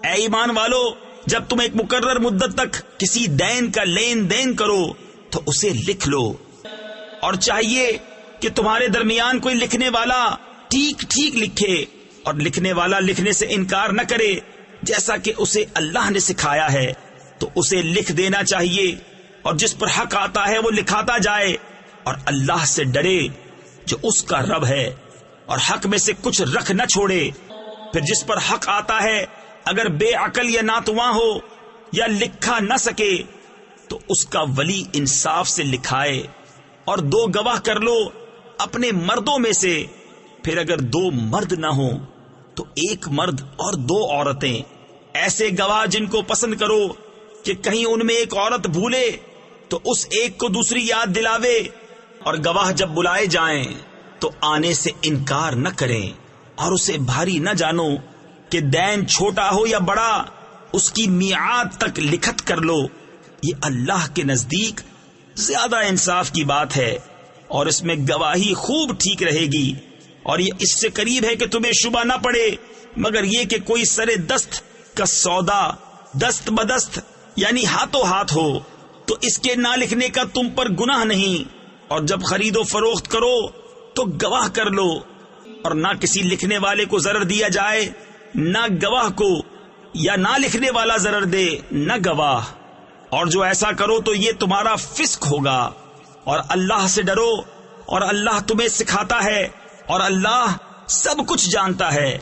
اے ایمان والو، جب تم ایک مقرر مدت تک کسی دین کا لین دین کرو تو اسے لکھ لو، اور چاہیے کہ تمہارے درمیان کوئی لکھنے والا ٹھیک ٹھیک لکھے، اور لکھنے والا لکھنے سے انکار نہ کرے جیسا کہ اسے اللہ نے سکھایا ہے، تو اسے لکھ دینا چاہیے، اور جس پر حق آتا ہے وہ لکھاتا جائے، اور اللہ سے ڈرے جو اس کا رب ہے، اور حق میں سے کچھ رکھ نہ چھوڑے۔ پھر جس پر حق آتا ہے اگر بے عقل یا ناتواں ہو یا لکھا نہ سکے تو اس کا ولی انصاف سے لکھائے، اور 2 گواہ کر لو اپنے مردوں میں سے۔ پھر اگر 2 مرد نہ ہوں تو 1 مرد اور 2 عورتیں، ایسے گواہ جن کو پسند کرو کہ کہیں ان میں ایک عورت بھولے تو اس ایک کو دوسری یاد دلاوے، اور گواہ جب بلائے جائیں تو آنے سے انکار نہ کریں، اور اسے بھاری نہ جانو کہ دین چھوٹا ہو یا بڑا، اس کی میعاد تک لکھت کر لو، یہ اللہ کے نزدیک زیادہ انصاف کی بات ہے، اور اس میں گواہی خوب ٹھیک رہے گی، اور یہ اس سے قریب ہے کہ تمہیں شبہ نہ پڑے، مگر یہ کہ کوئی سر دست کا سودا دست بدست یعنی ہاتھوں ہاتھ ہو تو اس کے نہ لکھنے کا تم پر گناہ نہیں، اور جب خرید و فروخت کرو تو گواہ کر لو، اور نہ کسی لکھنے والے کو ضرر دیا جائے، نہ گواہ کو، یا نہ لکھنے والا ضرر دے نہ گواہ، اور جو ایسا کرو تو یہ تمہارا فسق ہوگا، اور اللہ سے ڈرو، اور اللہ تمہیں سکھاتا ہے، اور اللہ سب کچھ جانتا ہے۔